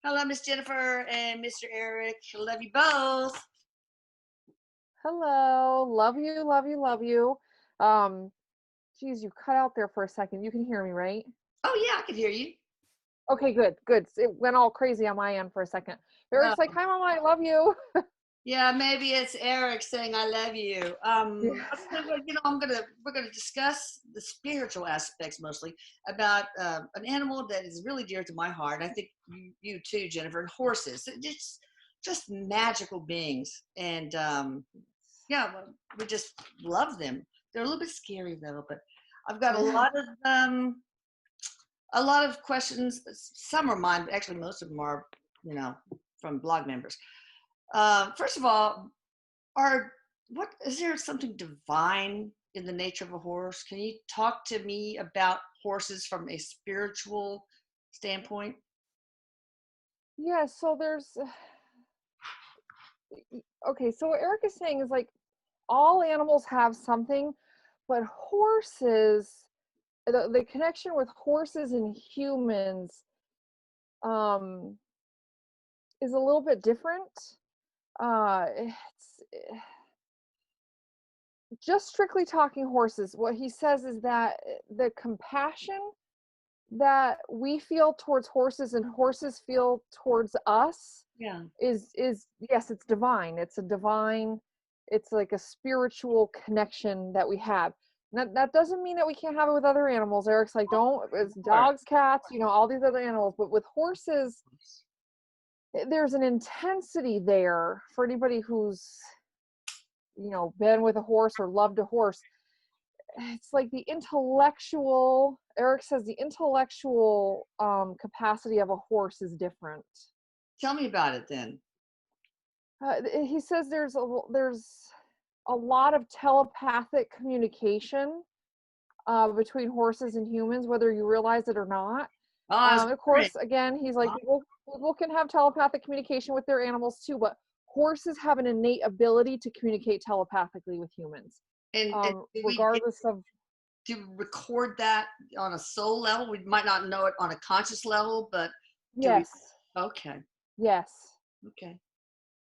Hello, Miss Jennifer and Mr. Eric. Love you both. Hello. Love you, love you, love you. Um, Geez, you cut out there for a second. You can hear me, right? Oh, yeah, I can hear you. Okay, good, good. It went all crazy on my end for a second. Eric's like, Oh, "Hi, Mama, I love you." yeah, maybe it's Eric saying I love you. Yeah. We're gonna discuss the spiritual aspects mostly about an animal that is really dear to my heart. I think you too, Jennifer, and horses. Just magical beings, and yeah, we just love them. They're a little bit scary though, but I've got a lot of questions. Some are mine, but actually most of them are, you know, from blog members. First of all, are what is there something divine in the nature of a horse? Can you talk to me about horses from a spiritual standpoint? Yeah, so there's okay, so what Eric is saying is like all animals have something, but horses, the connection with horses and humans um is a little bit different. It's just strictly talking horses. What he says is that the compassion that we feel towards horses and horses feel towards us Yeah. is yes, it's divine. It's a divine, it's like a spiritual connection that we have. That doesn't mean that we can't have it with other animals. Eric's like, don't, it's Or dogs, cats, all these other animals, but with horses there's an intensity there for anybody who's been with a horse or loved a horse. It's like the intellectual, Eric says the intellectual capacity of a horse is different. tell me about it then. He says there's a lot of telepathic communication between horses and humans, whether you realize it or not. Oh, I was Of wondering. course, again, he's like, people can have telepathic communication with their animals too, but horses have an innate ability to communicate telepathically with humans, And do we get regardless of. to record that on a soul level? We might not know it on a conscious level, but do we? Yes, Okay. yes, Okay.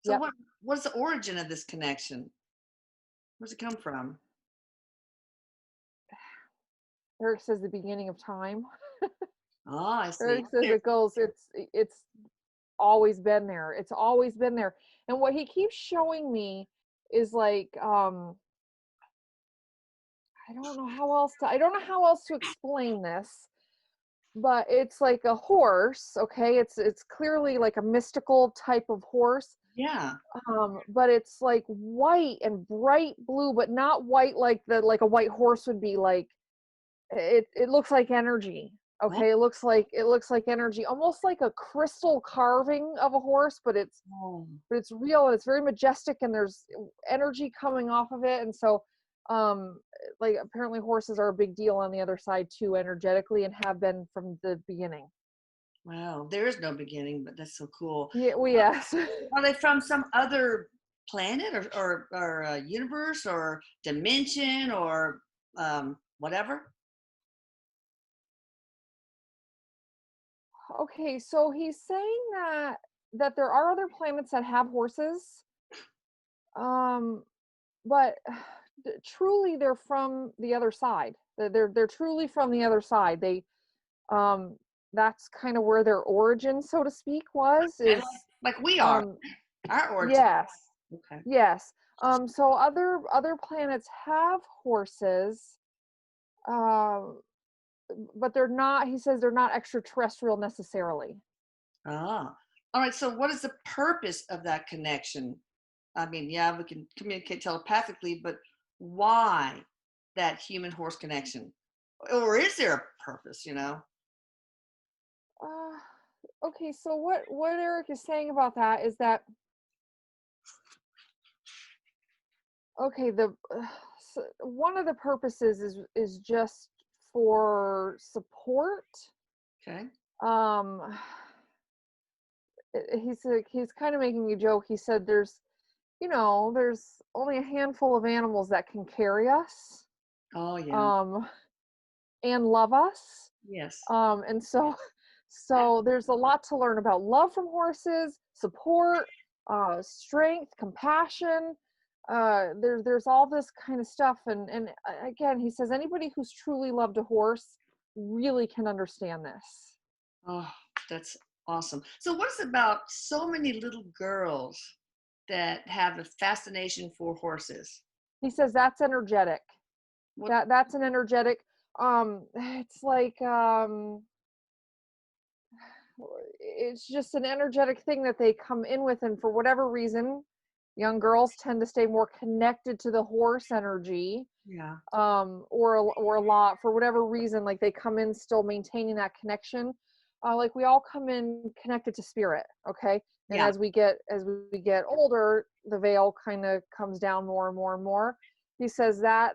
So yep. what's the origin of this connection? Where's it come from? Eric says the beginning of time. Oh, I see. Eric says Okay. it's always been there. It's always been there. And what he keeps showing me is like I don't know how else to explain this, but it's like a horse, okay? It's clearly like a mystical type of horse. Yeah. But it's like white and bright blue, but not white like a white horse would be like. It looks like energy. Wow. Okay, it looks like energy, almost like a crystal carving of a horse, but it's real and it's very majestic and there's energy coming off of it. And so like apparently horses are a big deal on the other side too, energetically, and have been from the beginning. Wow. There is no beginning, but that's so cool. Yeah, we yes. Are they from some other planet or universe or dimension or whatever? Okay, so he's saying that there are other planets that have horses, um but truly they're from the other side. They're truly from the other side. They um that's kind of where their origin, so to speak, was And is like we are, um our origin. yes. Okay. Yes. So other planets have horses, um but they're not, he says they're not extraterrestrial necessarily. Ah. All right. So what is the purpose of that connection? I mean, yeah, we can communicate telepathically, but why that human horse connection? Or is there a purpose, you know? uh okay, so what Eric is saying about that is that okay, one of the purposes is just for support. Okay. um he's kind of making a joke. He said there's only a handful of animals that can carry us Oh, yeah. um and love us. Yes. And so So there's a lot to learn about love from horses, support, strength, compassion. There's all this kind of stuff. And again, he says anybody who's truly loved a horse really can understand this. Oh, that's awesome. So what is it about so many little girls that have a fascination for horses? He says that's energetic. What? That's an energetic. It's like it's just an energetic thing that they come in with, and for whatever reason, young girls tend to stay more connected to the horse energy. Yeah. Or a lot for whatever reason, like they come in still maintaining that connection. Like we all come in connected to spirit, okay? And Yeah. as we get older, the veil kind of comes down more and more and more. He says that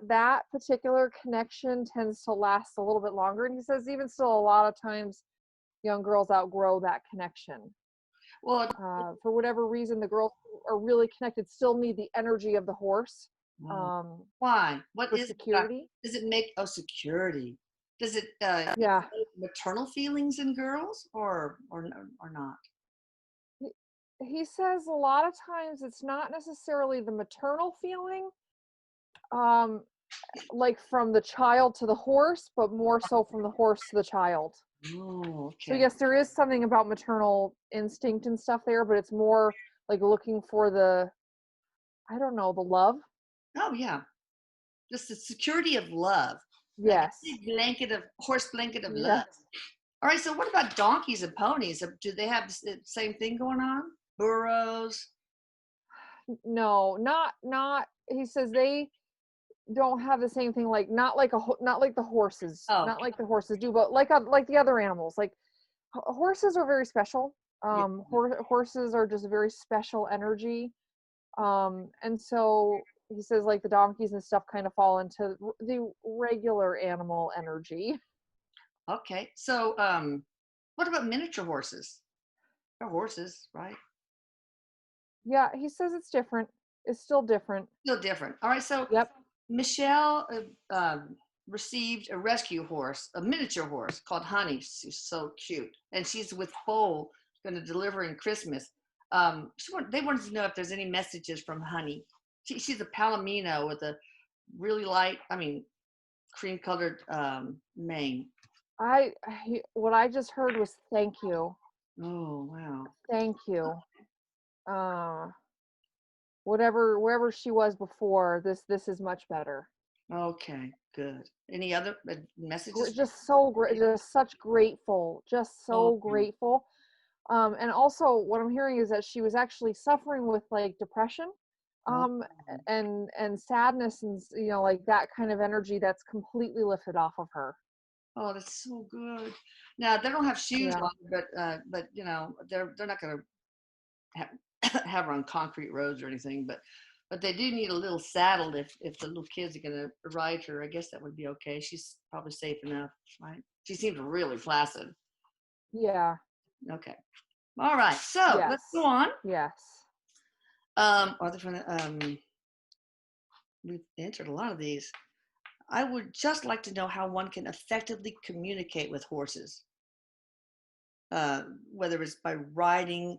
particular connection tends to last a little bit longer, and he says even still a lot of times young girls outgrow that connection. Well, For whatever reason, the girls who are really connected still need the energy of the horse. why? What For is security. does it make security? Does it Yeah. maternal feelings in girls or not? He says a lot of times it's not necessarily the maternal feeling, um, like from the child to the horse, but more so from the horse to the child. Oh, So okay. yes, there is something about maternal instinct and stuff there, but it's more like looking for the, I don't know, the love. Oh yeah. Just the security of love. Like a Yes. big horse blanket of love. Yes. All right, so what about donkeys and ponies? Do they have the same thing going on? Burros? No, not. He says they don't have the same thing. Like not like not like the horses, Oh, not like the horses do, but like the other animals. Like horses are very special. yeah. Horses are just a very special energy. And so he says like the donkeys and stuff kind of fall into the regular animal energy. Okay. So, what about miniature horses? They're horses, right? Yeah, he says it's different. It's still different. Still different. All right. So, Yep. Michelle received a rescue horse, a miniature horse called Honey. She's so cute, and she's with Foal, going to deliver in Christmas. They wanted to know if there's any messages from Honey. She's a Palomino with a really light, cream-colored mane. What I just heard was thank you. Oh wow! Thank you. Wherever she was before, this is much better. Okay, good. Any other messages? Just so great, just such grateful, just so Okay. grateful. And also what I'm hearing is that she was actually suffering with like depression, Oh, and sadness, and like that kind of energy that's completely lifted off of her. oh, that's so good. Now they don't have shoes Yeah. on, but they're not going to have her on concrete roads or anything. But they do need a little saddle if the little kids are going to ride her. I guess that would be okay. She's probably safe enough, right? She seems really placid. Yeah. Okay. All right. So Yes. let's go on. Yes. We've answered a lot of these. I would just like to know how one can effectively communicate with horses, whether it's by riding,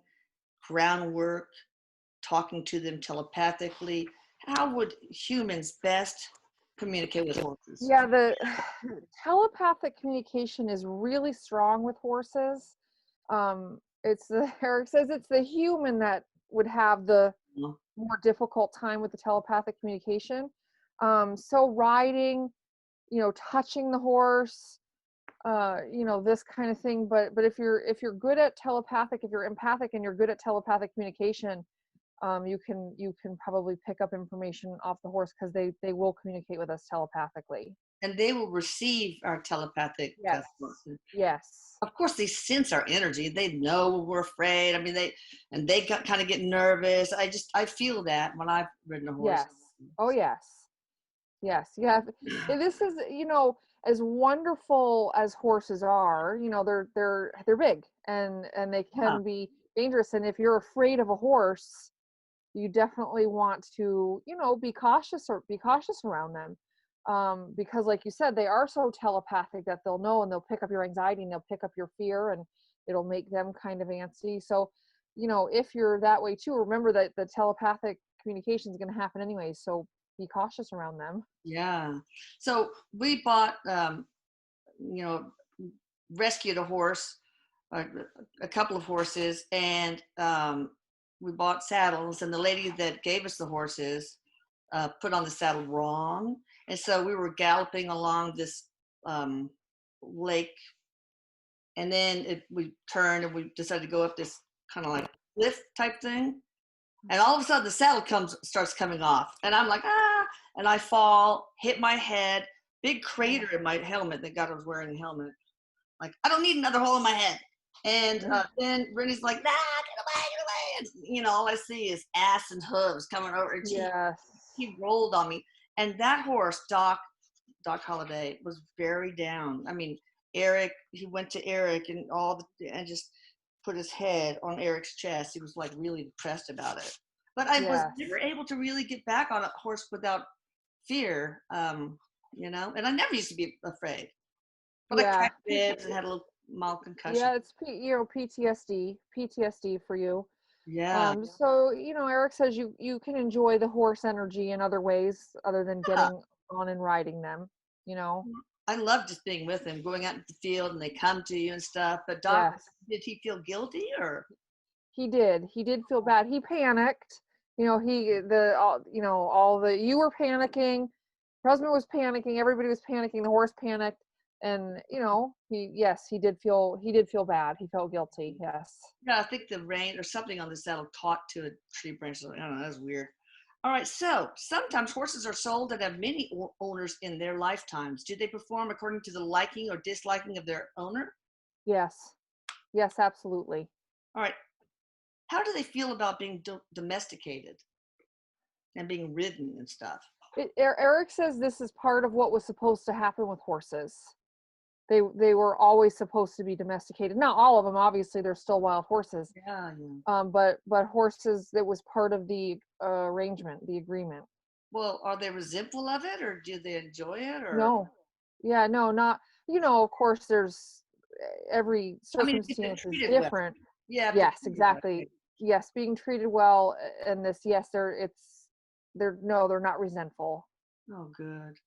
groundwork, talking to them telepathically. How would humans best communicate with horses? Yeah, the telepathic communication is really strong with horses. It's the Erik says it's the human that would have the more difficult time with the telepathic communication. So riding, touching the horse, this kind of thing. But if you're good at telepathic, if you're empathic and you're good at telepathic communication, you can probably pick up information off the horse because they will communicate with us telepathically. And they will receive our telepathic. Yes. Yes. Of course, they sense our energy. They know we're afraid. I mean, they kind of get nervous. I feel that when I've ridden a horse. Yes. Oh yes. Yes. Yeah. This is, as wonderful as horses are, they're big and they can be dangerous. And if you're afraid of a horse, you definitely want to, be cautious around them. because like you said, they are so telepathic that they'll know, and they'll pick up your anxiety, and they'll pick up your fear, and it'll make them kind of antsy. So, if you're that way too, remember that the telepathic communication is going to happen anyways. So be cautious around them. Yeah. So we bought, you know, rescued a horse, a, a couple of horses, and we bought saddles. And the lady that gave us the horses put on the saddle wrong, and so we were galloping along this lake, and then we turned and we decided to go up this kind of like cliff type thing, and all of a sudden the saddle starts coming off, and I'm like, ah, and I fall, hit my head, big crater in my helmet. Thank God I was wearing a helmet. Like, I don't need another hole in my head. And then Brittany's like, nah, get away. And, all I see is ass and hooves coming over. And Yes. he rolled on me. And that horse, Doc Holliday, was very down. I mean, Erik, he went to Erik and just put his head on Erik's chest. He was like really depressed about it. But I was never able to really get back on a horse without fear, and I never used to be afraid. But I cracked ribs and had a little mild concussion. Yeah, it's PTSD for you. Yeah. So Erik says you can enjoy the horse energy in other ways other than getting on and riding them. I love just being with him, going out into the field, and they come to you and stuff. But Doc, did he feel guilty or? He did. He did feel bad. He panicked. You were panicking. Your husband was panicking. Everybody was panicking. The horse panicked. And he did feel bad. He felt guilty. Yes. Yeah, I think the rein or something on the saddle caught to a tree branch. I don't know. That was weird. All right. So sometimes horses are sold that have many owners in their lifetimes. Do they perform according to the liking or disliking of their owner? Yes. Yes, absolutely. All right. How do they feel about being domesticated and being ridden and stuff? Erik says this is part of what was supposed to happen with horses. They were always supposed to be domesticated. Not all of them, obviously. They're still wild horses. Yeah. But horses, it was part of the arrangement, the agreement. Well, are they resentful of it, or do they enjoy it? Or no? Yeah, no, not. Of course, there's every circumstance is different. Well. Yeah. Yes, exactly. Well. Yes, being treated well, and this. Yes, they're not resentful. Oh, good.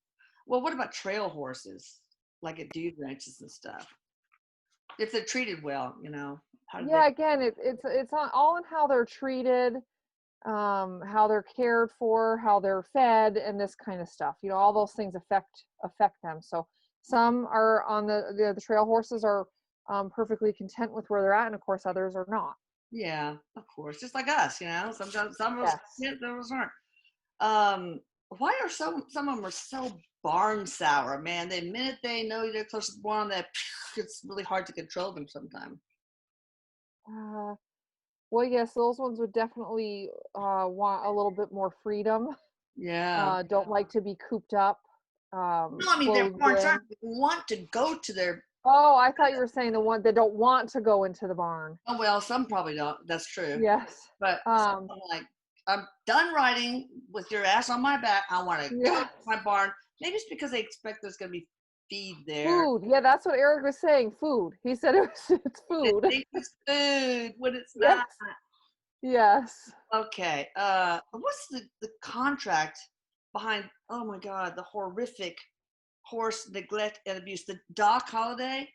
Well, what about trail horses? Like at dude ranches and stuff, if they're treated well, again, it's all in how they're treated, how they're cared for, how they're fed, and this kind of stuff. All those things affect them. So some are on the trail horses are perfectly content with where they're at, and of course others are not. Yeah, of course, just like us. Sometimes some of us, those aren't. Why are some of them are so barn sour, man? The minute they know they're close to the barn, it's really hard to control them sometimes. Well, yes, those ones would definitely want a little bit more freedom. Yeah. Don't like to be cooped up. No, I mean, they're barns aren't want to go to their. Oh, I thought you were saying the one that don't want to go into the barn. Oh, well, some probably don't. That's true. Yes. But I'm like, I'm done riding with your ass on my back. I want to go to my barn. Maybe it's because they expect there's going to be feed there. Food. Yeah, that's what Erik was saying. Food. He said it's food. They think it's food when it's not. Yes. Okay. What's the contract behind, oh my God, the horrific horse neglect and abuse? The Doc Holliday,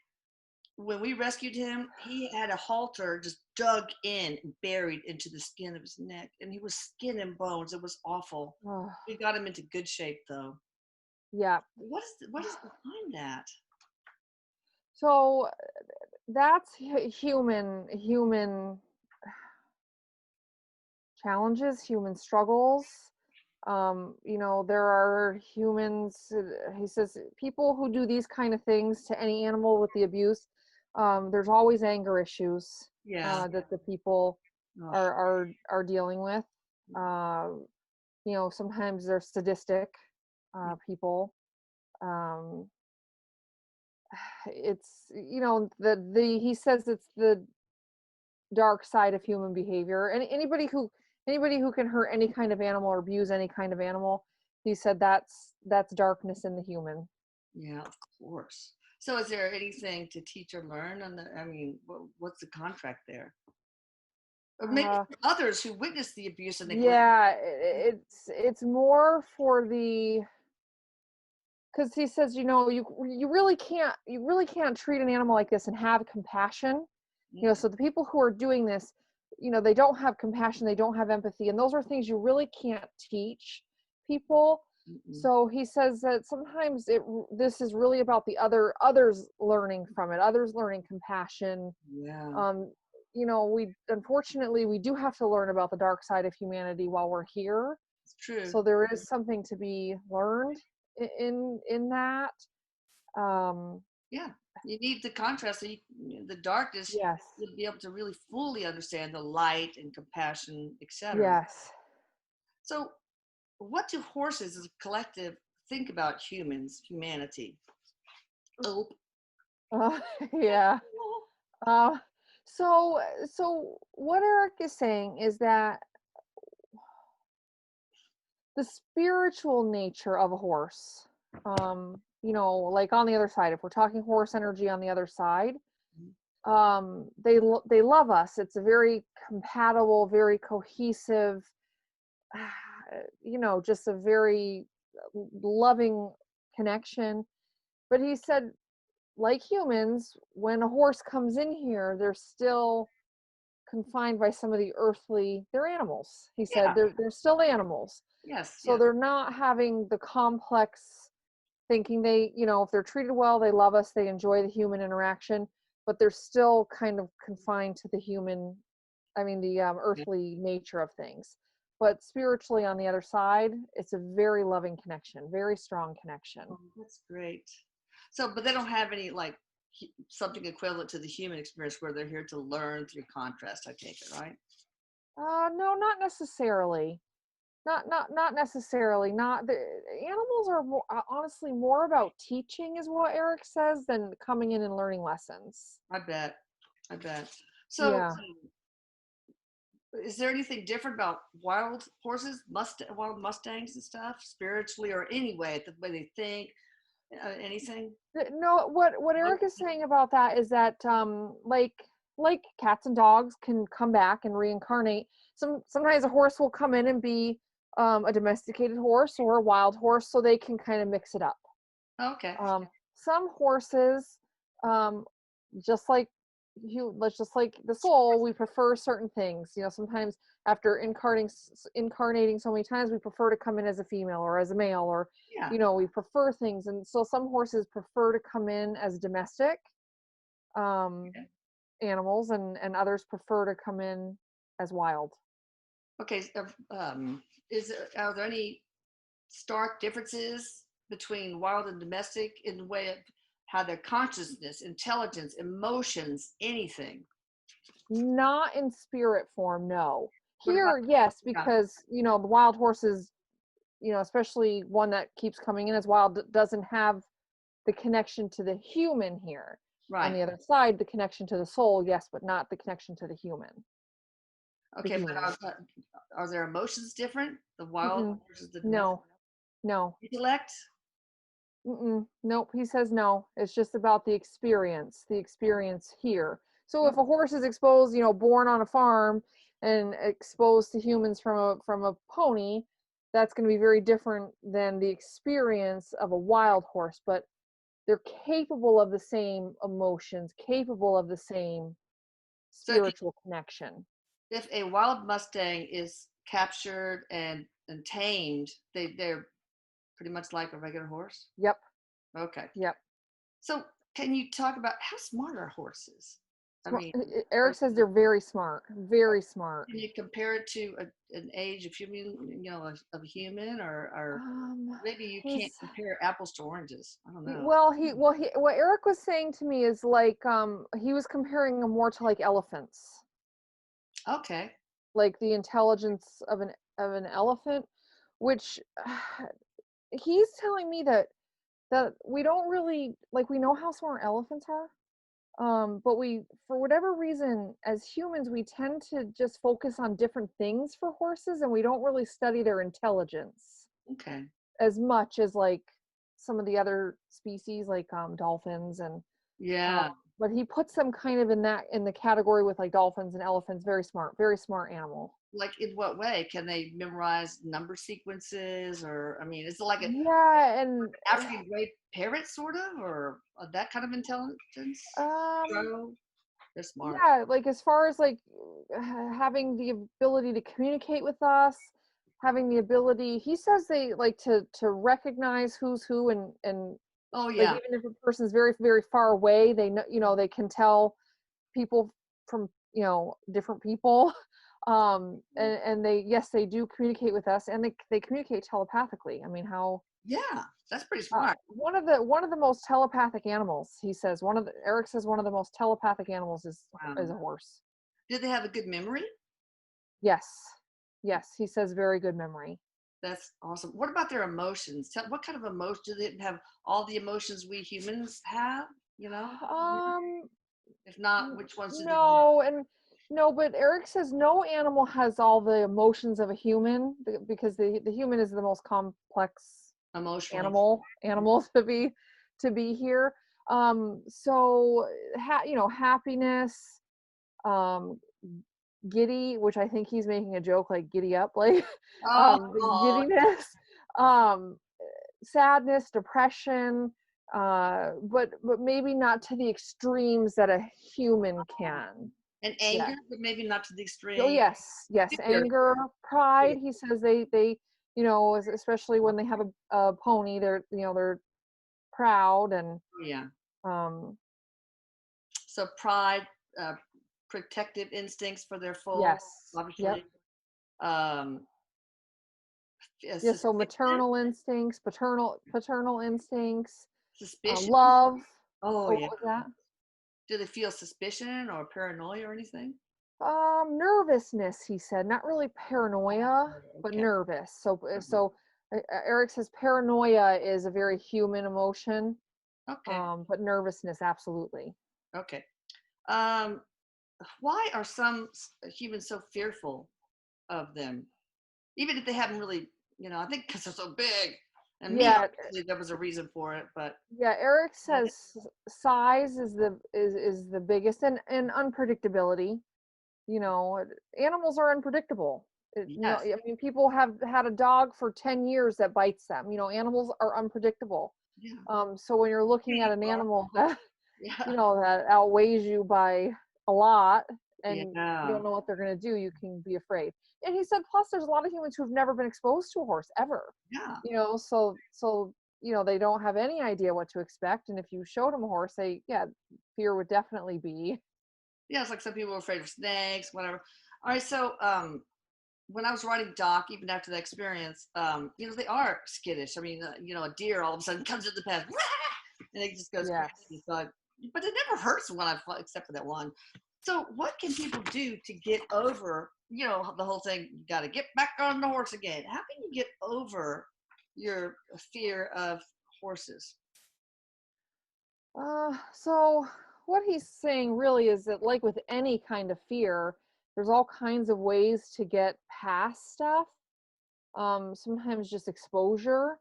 when we rescued him, he had a halter just dug in and buried into the skin of his neck, and he was skin and bones. It was awful. We got him into good shape though. Yeah. What is behind that? So that's human challenges, human struggles. There are humans, he says, people who do these kind of things to any animal with the abuse, there's always anger issues that the people are dealing with. Sometimes they're sadistic people. It's he says it's the dark side of human behavior, and anybody who can hurt any kind of animal or abuse any kind of animal, He said that's darkness in the human. Yeah, of course. So is there anything to teach or learn on the, I mean, what's the contract there? Or maybe Uh, for others who witness the abuse and neglect. yeah, it's more for the, because he says, you really can't treat an animal like this and have compassion. Mm, So the people who are doing this, they don't have compassion, they don't have empathy, and those are things you really can't teach people. mm-mm. So he says that sometimes this is really about the others learning from it, others learning compassion. Yeah, um we unfortunately we do have to learn about the dark side of humanity while we're here. it's true. So there is something to be learned in that. um Yeah, you need the contrast. So the darkness, yes, you'll be able to really fully understand the light and compassion, etc. yes. So, what do horses as a collective think about humanity? Oh, uh, yeah. uh, so what Erik is saying is that the spiritual nature of a horse, like on the other side, if we're talking horse energy on the other side, they love us. It's a very compatible, very cohesive, just a very loving connection. But he said, like humans, when a horse comes in here, they're still confined by some of the earthly, they're animals. He said yeah, they're still animals. yes, So yes. they're not having the complex thinking. If they're treated well, they love us, they enjoy the human interaction, but they're still kind of confined to the human, the Yeah. earthly nature of things. But spiritually on the other side, it's a very loving connection, very strong connection. Oh, that's great. So, but they don't have any like something equivalent to the human experience where they're here to learn through contrast. I take it, right? No, not necessarily. Not necessarily. Not the animals are more, honestly more about teaching, is what Erik says, than coming in and learning lessons. I bet. I bet. So, Yeah. is there anything different about wild horses, wild Mustangs and stuff, spiritually or anyway, the way they think, anything? No, what Erik is saying about that is that like cats and dogs can come back and reincarnate. Sometimes a horse will come in and be a domesticated horse or a wild horse, so they can kind of mix it up. Okay. Some horses, um, just like just like the soul, we prefer certain things. Sometimes after incarnating so many times, we prefer to come in as a female or as a male, or Yeah. we prefer things. And so some horses prefer to come in as domestic um, Okay. animals, and others prefer to come in as wild. Okay. Are there any stark differences between wild and domestic in the way of how their consciousness, intelligence, emotions, anything? Not in spirit form, no. What about? Here, yes, Yeah. because the wild horses, especially one that keeps coming in as wild, doesn't have the connection to the human here. On Right. the other side, the connection to the soul, yes, but not the connection to the human. The Okay, but human. are their emotions different? The wild Mm-mm. versus the domestic No, no. intellect? Mm-mm. Nope. He says no. It's just about the experience here. So if Oh, a horse is exposed, born on a farm and exposed to humans from a pony, that's going to be very different than the experience of a wild horse. But they're capable of the same emotions, capable of the same so spiritual connection. if a wild Mustang is captured and tamed, they're pretty much like a regular horse. Yep. Okay. Yep. So can you talk about how smart are horses? I Smart. mean, Erik are, says they're very smart. Very smart. can you compare it to an age of human, of a human, or Um, maybe you can't he's compare apples to oranges? I don't know. what Erik was saying to me is like he was comparing them more to like elephants, Okay. like the intelligence of an elephant, which he's telling me that we don't really, like, we know how smart elephants are, but we, for whatever reason, as humans, we tend to just focus on different things for horses, and we don't really study their intelligence. Okay. as much as like some of the other species, like dolphins and Yeah. but he puts them kind of in the category with like dolphins and elephants. Very smart animal. Like in what way? Can they memorize number sequences, or I mean, is it like an Yeah, and African gray parrot sort of, or that kind of intelligence? um Crow? They're smart. yeah, like as far as like having the ability to communicate with us, having the ability, he says they like to recognize who's who, and Oh like yeah. even if a person's very far away, they know, they can tell people from, different people. And they, yes, they do communicate with us, and they communicate telepathically. I mean, how Yeah, that's pretty smart. one of the most telepathic animals, he says, Eric says one of the most telepathic animals is Wow. a horse. Do they have a good memory? Yes. Yes, he says very good memory. That's awesome. What about their emotions? What kind of emotion do they have? All the emotions we humans have, you know? Um, If not, which ones do they have no, and no, but Eric says no animal has all the emotions of a human, because the human is the most complex emotionally? animal to be here. So happiness, um, giddy, which I think he's making a joke, like giddy up, like the Oh, giddiness, um, sadness, depression, but maybe not to the extremes that a human can. and Yeah. anger, but maybe not to the Oh extreme. yes, Fear. anger, pride. He says they especially when they have a pony, they're proud, and Yeah. um So pride, uh, protective instincts for their foal, yes, yep. obviously. Um, Yeah, so suspicious. maternal instincts, paternal instincts, Suspicion. love. Oh Oh, yeah. what was that? Do they feel suspicion or paranoia or anything? Nervousness, he said, not really paranoia, but Okay. nervous. Eric says paranoia is a very human emotion, Okay. but nervousness, absolutely. Okay. Um, why are some humans so fearful of them, even if they haven't really, I think because they're so big. And me, Yeah, obviously, there was a reason for it, but yeah. Eric I think, says size is the biggest, and unpredictability. Animals are unpredictable. yes, I mean, people have had a dog for 10 years that bites them. Animals are unpredictable. yeah, So when you're looking at an animal that yeah, that outweighs you by a lot, and you yeah, don't know what they're going to do, you can be afraid. And he said, plus there's a lot of humans who've never been exposed to a horse ever. yeah, So they don't have any idea what to expect. And if you showed them a horse, fear would definitely be. yeah. It's like some people are afraid of snakes, whatever. All right, so when I was writing Doc, even after the experience, they are skittish. I mean, a deer all of a sudden comes in the path, and it just goes Yes. crazy. So, but it never hurts when except for that one. So, what can people do to get over, the whole thing? You got to get back on the horse again. How can you get over your fear of horses? So what he's saying really is that, like with any kind of fear, there's all kinds of ways to get past stuff. Sometimes just exposure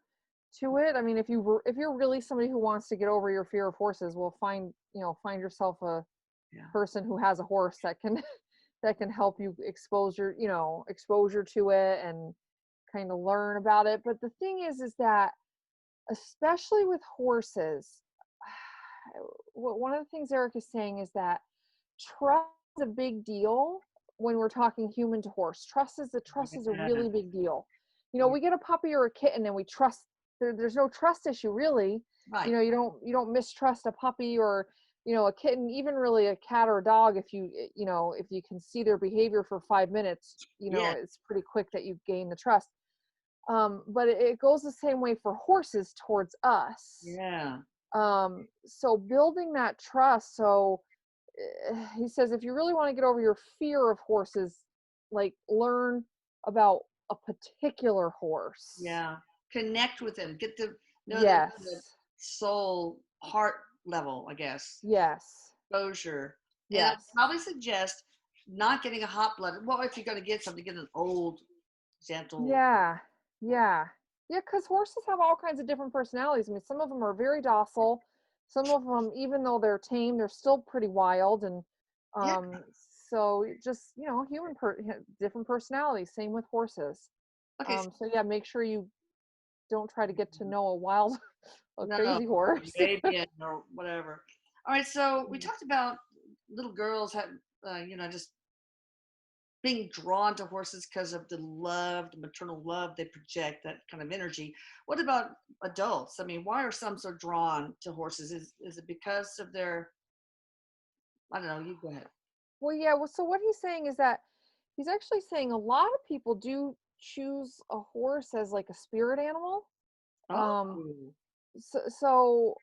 to it. I mean, if you're really somebody who wants to get over your fear of horses, well, find yourself a Yeah. person who has a horse that can that can help you exposure to it, and kind of learn about it. But the thing is that, especially with horses, one of the things Eric is saying is that trust is a big deal when we're talking human to horse. Trust is a really big deal. Yeah. We get a puppy or a kitten and we trust. There's no trust issue really. Right. You don't mistrust a puppy or a kitten, even really a cat or a dog. If you can see their behavior for 5 minutes, Yeah. it's pretty quick that you gain the trust. But it goes the same way for horses towards us. Yeah. So building that trust. So he says, if you really want to get over your fear of horses, like learn about a particular horse. Yeah. Connect with them. Get to know them Yes. on the soul, heart level, I guess. Yes. Exposure. And I Yes. probably suggest not getting a hot blooded. Well, if you're going to get something, get an old, gentle. Yeah. Yeah. Yeah, because horses have all kinds of different personalities. I mean, some of them are very docile. Some of them, even though they're tame, they're still pretty wild. And Yeah. so just, different personalities. Same with horses. Okay. So yeah, make sure you don't try to get to know a wild, a No, crazy horse. Arabian or whatever. All right. So we Mm. talked about little girls have, just being drawn to horses because of the love, the maternal love they project, that kind of energy. What about adults? I mean, why are some so drawn to horses? Is it because of their, I don't know, you go ahead. Well, yeah. Well, so what he's saying is that he's actually saying a lot of people do choose a horse as like a spirit animal. Um,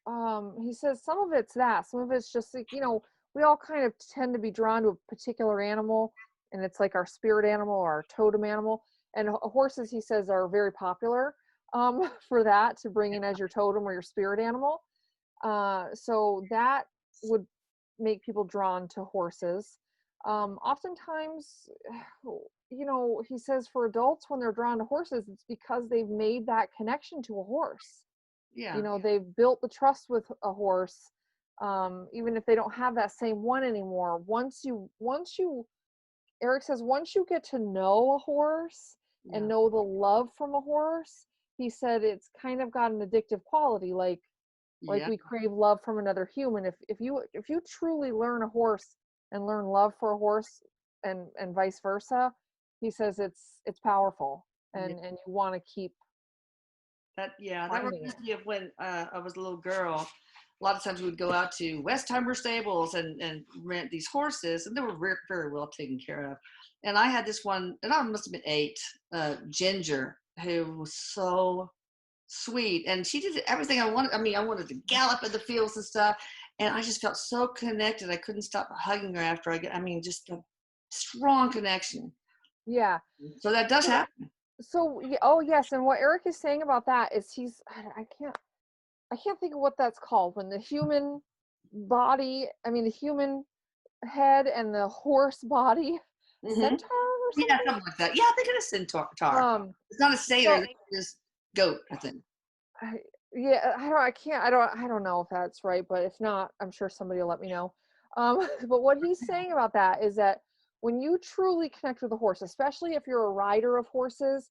Oh, he says some of it's that, some of it's just like, we all kind of tend to be drawn to a particular animal, and it's like our spirit animal or our totem animal. And horses, he says, are very popular for that, to bring in as your totem or your spirit animal. So that would make people drawn to horses. Oftentimes, he says for adults, when they're drawn to horses, it's because they've made that connection to a horse. yeah. They've built the trust with a horse, even if they don't have that same one anymore. Once you Eric says, once you get to know a horse and Yeah. know the love from a horse, he said it's kind of got an addictive quality, like Yeah. we crave love from another human. If you truly learn a horse and learn love for a horse, and vice versa, he says it's powerful, Yeah. and you want to keep That finding it. reminds me of when I was a little girl. A lot of times we would go out to Westheimer stables and rent these horses, and they were very well taken care of. And I had this one, and I must have been 8, Ginger, who was so sweet, and she did everything I wanted. I mean, I wanted to gallop in the fields and stuff, and I just felt so connected. I couldn't stop hugging her after just a strong connection. Yeah. So that does So, happen. yeah, oh yes, and what Eric is saying about that is I can't think of what that's called, when the human body, I mean the human head and the horse body, Hmm. centaur or Yeah, something. something like that. Yeah, I think it is centaur. Um, It's not a satyr. so It's goat, I think. I, yeah, I don't know if that's right, but if not, I'm sure somebody will let me know. But what he's saying about that is that when you truly connect with a horse, especially if you're a rider of horses,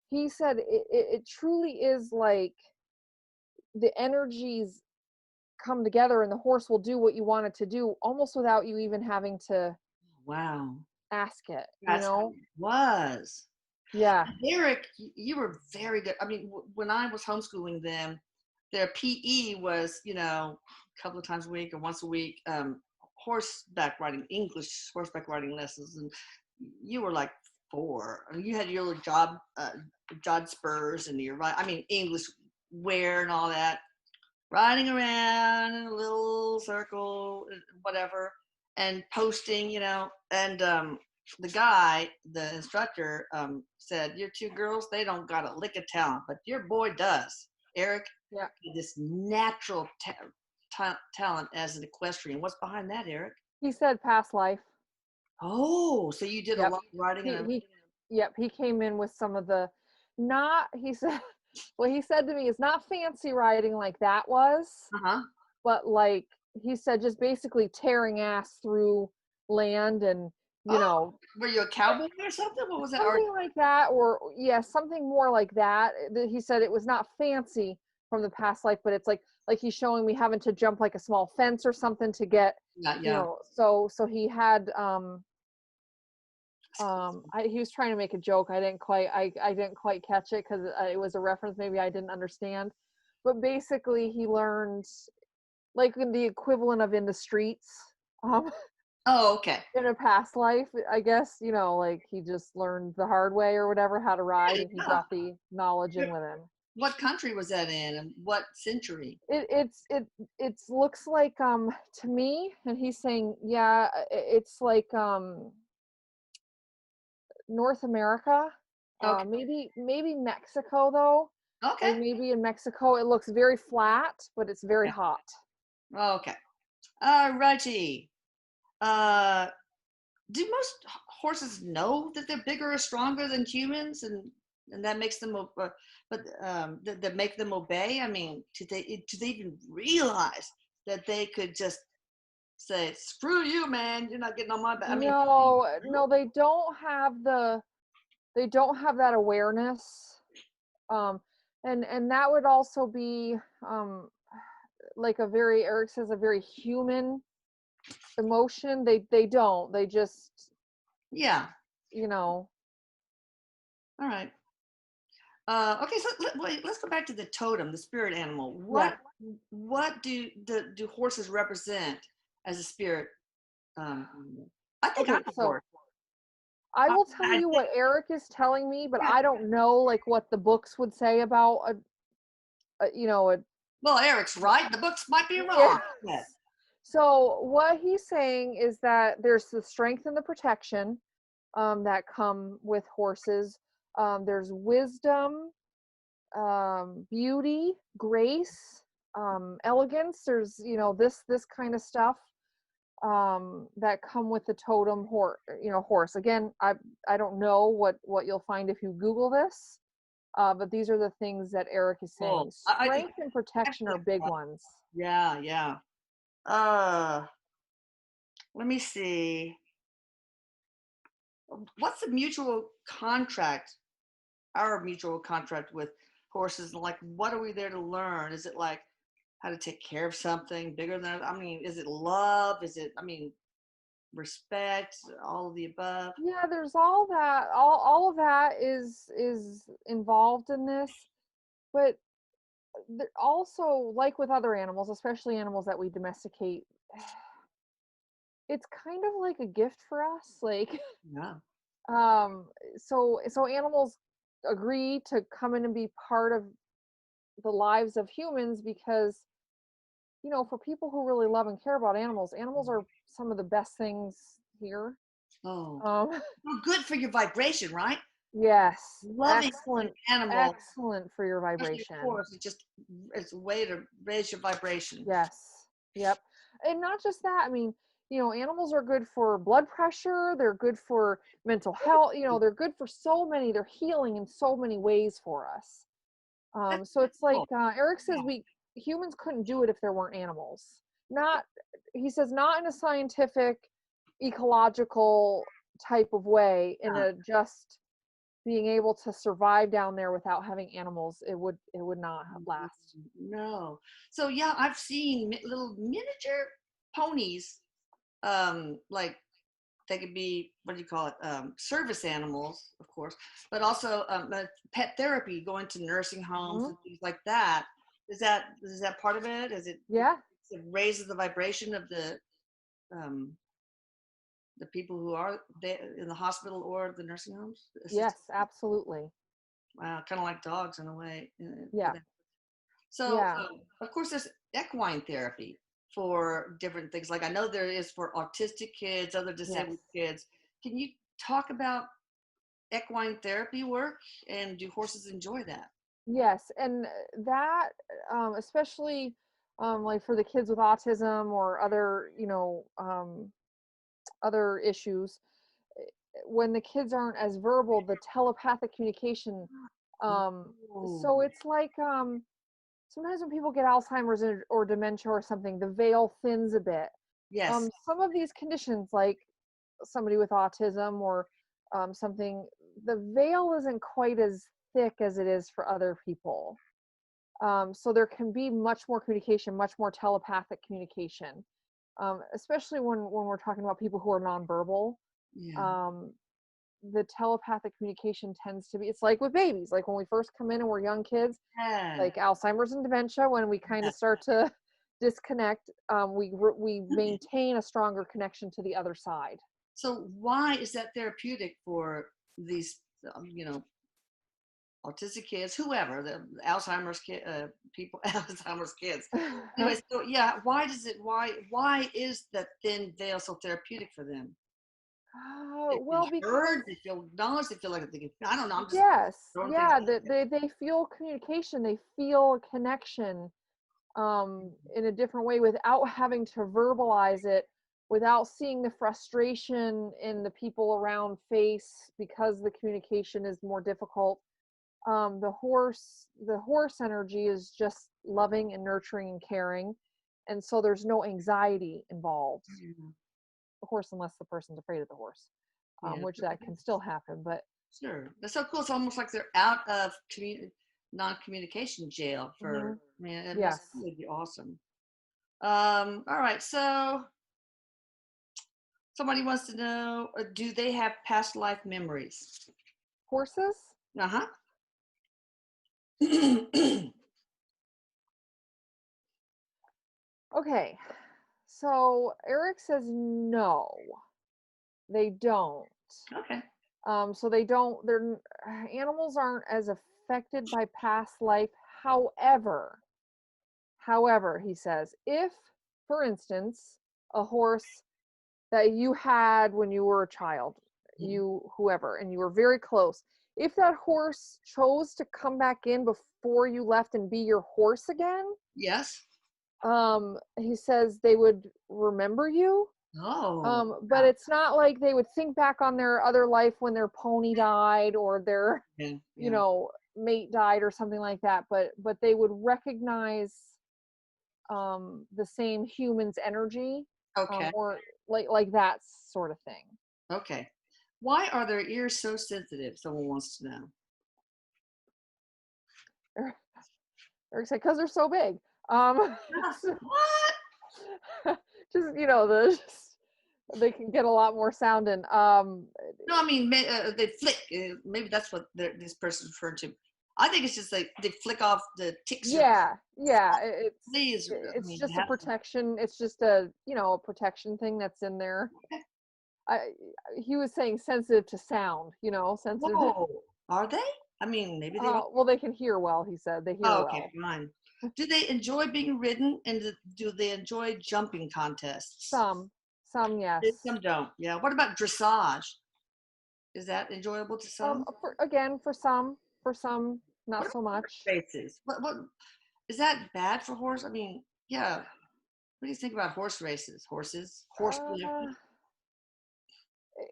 he said it truly is like the energies come together and the horse will do what you want it to do almost without you even having to Wow, ask it, that's how it was. Yeah. Erik, you were very good. I mean, when I was homeschooling them, their PE was, a couple of times a week or once a week, horseback riding, English horseback riding lessons, and you were like 4. I mean, you had your little jod spurs and English wear and all that, riding around in a little circle, whatever, and posting, and the instructor, said, your 2 girls, they don't got a lick of talent, but your boy does. Erik, Yeah. this natural talent as an equestrian. What's behind that, Erik? He said past life. Oh, so you did a Yep. lot of riding He and he yep, he came in with some of the not he said what he said to me is not fancy riding like that was, uh-huh. but like he said just basically tearing ass through land and you Oh, know were you a cowboy or something? What was that? Or something like that, or yeah, something more like that. He said it was not fancy from the past life, but it's like he's showing me having to jump like a small fence or something to get, yeah, yeah. so he had he was trying to make a joke. I didn't quite catch it because it was a reference maybe I didn't understand, but basically he learned like in the equivalent of in the streets, um Oh, okay. in a past life, I guess, like he just learned the hard way or whatever how to ride, and he Yeah. brought the knowledge in with him. What country was that in, and what century? It looks like to me, and he's saying yeah, it's like North America, Okay. maybe Mexico though. Okay. Like maybe in Mexico it looks very flat, but it's very Yeah. hot. Okay. Rati. Uh, do most horses know that they're bigger or stronger than humans? And and that makes them, that make them obey. I mean, do they even realize that they could just say, "Screw you, man! You're not getting on my back." I mean, No, they don't have that awareness. Um, and that would also be like a very, Erik says, a very human emotion. They don't. They just, yeah. you know. All right. Okay, so wait, let's go back to the totem, the spirit animal. Yeah. What do horses represent as a spirit? I think I'm Okay, a so horse. I will tell I you think, what Erik is telling me, but yeah. I don't know like what the books would say about a Well, Eric's right. The books might be yeah. wrong. Yeah. So what he's saying is that there's the strength and the protection that come with horses. There's wisdom, beauty, grace, elegance. There's this kind of stuff that come with the totem horse. Again, I don't know what you'll find if you Google this, but these are the things that Erik is Well, saying. Strength and protection actually, are big ones. yeah, yeah. Uh, Let me see. What's the mutual contract? Our mutual contract with horses. Like, what are we there to learn? Is it like how to take care of something bigger than? I mean, is it love? Is it? I mean, respect? All of the above. Yeah, there's all that. All of that is involved in this, but also like with other animals, especially animals that we domesticate, it's kind of like a gift for us. Like, Yeah. um, so animals agree to come in and be part of the lives of humans because for people who really love and care about animals, animals are some of the best things here. Oh, Um, well, good for your vibration, right? yes, Loving an excellent, animal, excellent for your especially a vibration. horse, it's a way to raise your vibration. Yes. Yep. And not just that. I mean, animals are good for blood pressure. They're good for mental health. They're good for so many. They're healing in so many ways for us. That's So it's like cool. Erik Yeah. says, we humans couldn't do it if there weren't animals. Not, he says, not in a scientific, ecological type of way. In a just being able to survive down there without having animals, it would not last. No. So yeah, I've seen little miniature ponies. Like they could be, what do you call it? Service animals, of course, but also pet therapy, going to nursing homes Hmm. and things like that. Is that part of it? Yeah. It raises the vibration of um, the people who are there in the hospital or the nursing homes? Yes, absolutely. Wow, kind of like dogs in a way. For Yeah. them. So, Yeah. of course, there's equine therapy for different things. Like I know there is for autistic kids, other Yes. disabled kids. Can you talk about equine therapy work, and do horses enjoy that? Yes. And that, especially like for the kids with autism or other, other issues, when the kids aren't as verbal, the telepathic communication. So Oh, it's like sometimes when people get Alzheimer's or dementia or something, the veil thins a bit. yes, Some of these conditions, like somebody with autism or something, the veil isn't quite as thick as it is for other people. So there can be much more communication, much more telepathic communication, especially when we're talking about people who are nonverbal. yeah, Um, the telepathic communication tends to be, it's like with babies, like when we first come in and we're young kids, yeah. like Alzheimer's and dementia, when we kind of start to disconnect, we maintain a stronger connection to the other side. So, why is that therapeutic for these, autistic kids, whoever, the Alzheimer's people, Alzheimer's kids? Anyway, so yeah, why is that thin veil so therapeutic for them? They feel Well, because heard, they feel acknowledged, they feel like they can, I don't know, I'm just yes, throwing things yeah, out that there. they feel communication, they feel a connection in a different way without having to verbalize it, without seeing the frustration in the people around face because the communication is more difficult. The horse energy is just loving and nurturing and caring, and so there's no anxiety involved. Yeah. Of course, unless the person's afraid of the horse, Yeah. which that can still happen. But Sure. That's so cool. It's almost like they're out of non-communication jail for, mhm, man, it must yes, really be awesome. All right. So somebody wants to know, do they have past life memories? horses. Uh-huh. Okay, so Erik says no, they don't. Okay. So they don't. Animals aren't as affected by past life. However, he says, if, for instance, a horse that you had when you were a child, Mhm. whoever, and you were very close, if that horse chose to come back in before you left and be your horse again, Yes. he says they would remember you. Oh, But wow. it's not like they would think back on their other life when their pony died or their, Yeah. you Yeah. know, mate died or something like that. But they would recognize the same human's energy, Okay. or like that sort of thing. Okay. Why are their ears so sensitive? Someone wants to know. Eric said, because they're so big. Ah, what? Just they can get a lot more sound in. No, I mean, they flick. Maybe that's what this person's referring to. I think it's just like they flick off the ticks or yeah, fleas. I it's mean, just a protection. It's just a protection thing that's in there. I He was saying sensitive to sound, sensitive. whoa, are they? I mean, maybe they are. Well, they can hear well. He said they hear Oh, okay, well. fine. Do they enjoy being ridden, and do they enjoy jumping contests? Some, yes. Some don't. Yeah. What about dressage? Is that enjoyable to some? For some, What not about so horse much. races? What is that bad for horse? I mean, yeah. What do you think about horse races? Horse Uh, collecting?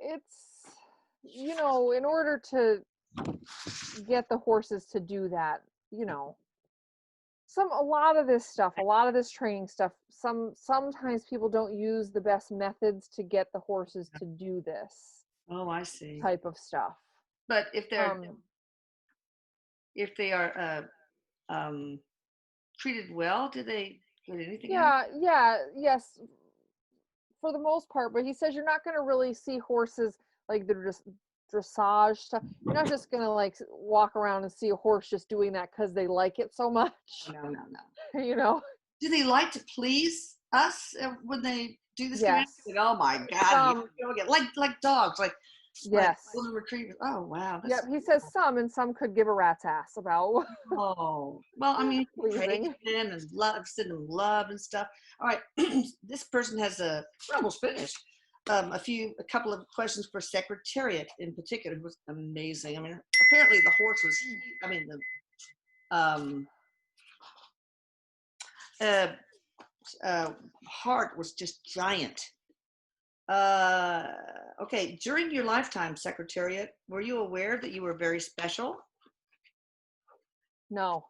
it's in order to get the horses to do that, you know, a lot of this stuff, a lot of this training stuff, sometimes people don't use the best methods to get the horses to do this Oh, I see. type of stuff. But Um, if they are um, treated well, do they get anything out of yes, for the most part, but he says you're not going to really see horses like they're just dressage stuff. You're not just going to like walk around and see a horse just doing that because they like it so much. it? No, no, no. you know Do they like to please us when they do this kind of yes, thing? Like, oh my God, here some, we go again. Like dogs, like yes, golden retrievers. Oh wow, that's yep. He says some, and some could give a rat's ass about oh well. I mean, praise pleasing. them and love, send them love and stuff. All right, this person has we're almost finished. A couple of questions for Secretariat in particular, who was amazing. I mean, apparently the horse was. I mean, the uh, heart was just giant. Uh, okay, during your lifetime, Secretariat, were you aware that you were very special? No,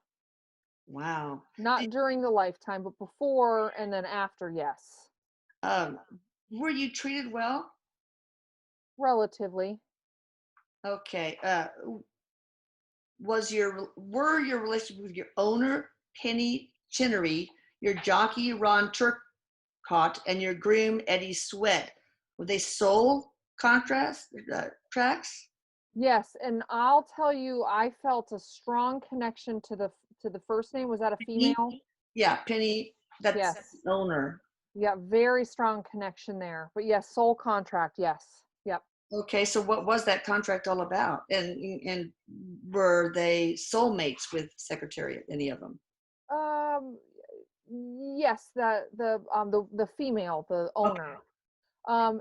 Wow. not Did, during the lifetime, but before and then after, yes, um, were you treated well? relatively. Okay. Were your relationship with your owner, Penny Chinnery, your jockey, Ron Turcott, and your groom, Eddie Sweat, were they soul contrast tracks? Yes, and I'll tell you, I felt a strong connection to the first name. Was that a Penny? female? Yeah, Penny, that's Yes. the owner. Yeah, very strong connection there. But yes, soul contract, yes. Yep. Okay, so what was that contract all about? And were they soulmates with Secretariat, any of them? Um yes, the female, the Okay. owner.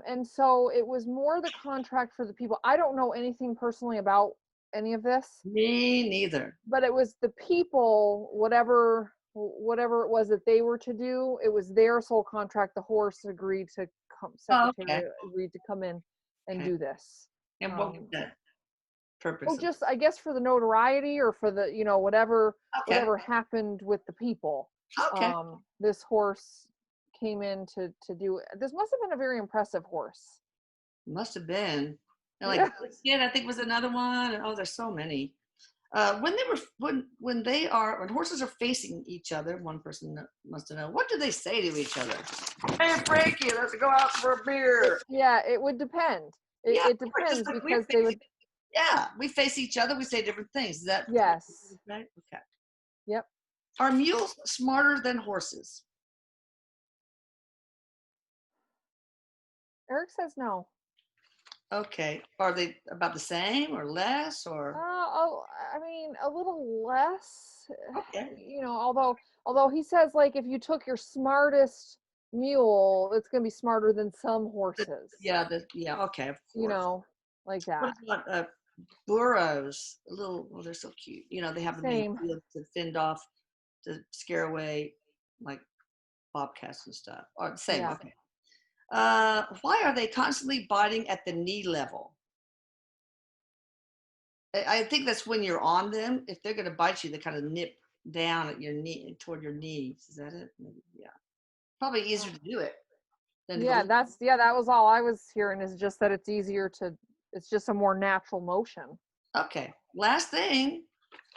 And so it was more the contract for the people. I don't know anything personally about any of this, Me neither. but it was the people, whatever it was that they were to do, it was their sole contract. The horse agreed to come, Oh, okay. secretary agreed to come in and Okay. do this. And what was um that? purpose? Oh, just I guess for the notoriety or for the, whatever Okay. happened with the people. Okay. This horse came in to do. This must have been a very impressive horse. Must have been. And like Yeah. Biscuit, I think was another one. And, oh, there's so many. When horses are facing each other, one person must have known. What do they say to each other? Hey, Frankie, let's go out for a beer. It would depend. Yeah, It depends like because they would. Yeah, we face each other. We say different things. Is that Yes. right? Okay. Yep. Are mules smarter than horses? Erik says no. Okay. Are they about the same or less or? I mean, a little less. Okay. Although he says like if you took your smartest mule, it's gonna be smarter than some horses. Okay, of You course. know, like What that. about burros? They're so cute. They have them in Same. the field to fend off, to scare away like bobcats and stuff. Or same, Yeah. okay. Why are they constantly biting at the knee level? I think that's when you're on them. If they're going to bite you, they kind of nip down at your knee, toward your knees. Is that it? Maybe, yeah. Probably easier to do it than to go. That was all I was hearing is just that it's just a more natural motion. Okay. Last thing,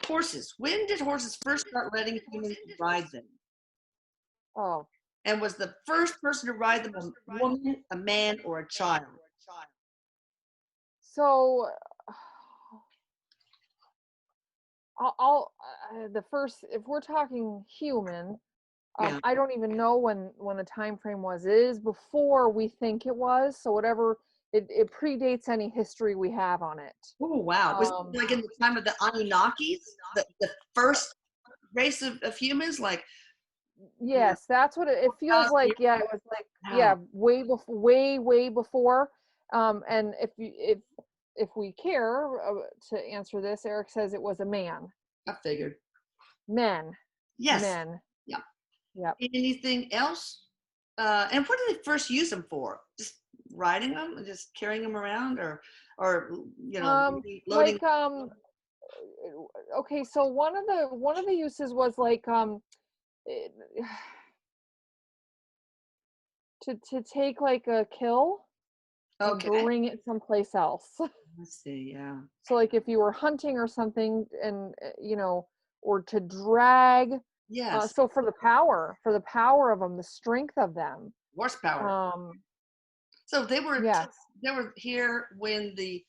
horses. When did horses first start letting humans ride them? Oh. And was the first person to ride them a woman, a man, or a child? So the first, if we're talking human, Yeah. I don't even know when the time frame was. It is before we think it was. So whatever, it predates any history we have on it. Oh, wow. Was it like in the time of the Anunnakis, the first race of humans? Like, yes, that's what it feels like. Yeah, it was like, yeah, way before. And if we care to answer this, Erik says it was a man. I figured. Men. Yes. Men. Yeah. Yep. Anything else? And what did they first use them for? Just riding them and just carrying them around, or loading? Like okay, so one of the uses was like eh, to take like a kill and Okay. bring it someplace else. Let's see. Yeah. So like if you were hunting or something and or to drag. Yes. So for the power of them, the strength of them. Horsepower. So they were Yes. they were here when the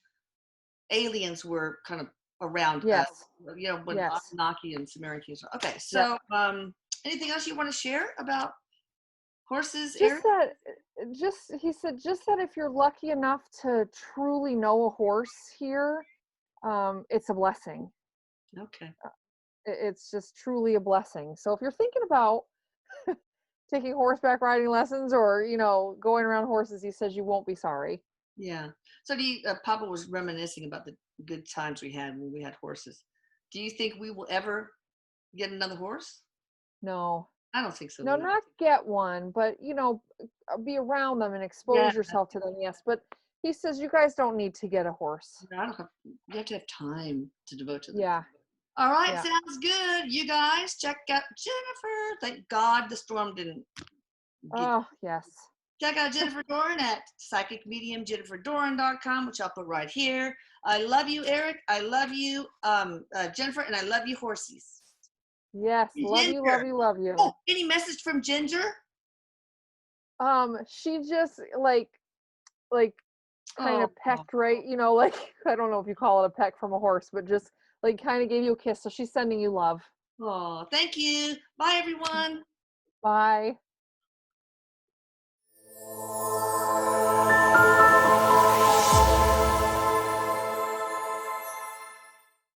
aliens were kind of around us. Yes. When Yes. Anunnaki and Sumerian came. Okay. So anything else you want to share about horses, Erik? He said just that if you're lucky enough to truly know a horse here, it's a blessing. Okay. It's just truly a blessing. So if you're thinking about taking horseback riding lessons or going around horses, he says you won't be sorry. Yeah. So Papa was reminiscing about the good times we had when we had horses. Do you think we will ever get another horse? No. I don't think so. No, not get one, but be around them and expose yourself to them. Yes, but he says you guys don't need to get a horse. No, you have to have time to devote to them. Yeah. All right, sounds good. You guys check out Jennifer. Thank God the storm didn't. Yes. Check out Jennifer Doran at psychicmediumjenniferdoran.com, which I'll put right here. I love you, Erik. I love you, Jennifer, and I love you, horsies. Yes, love you, love you, love you. Oh, any message from Ginger? She just like kind of pecked right, like I don't know if you call it a peck from a horse, but just like kind of gave you a kiss. So she's sending you love. Oh, thank you. Bye, everyone. Bye.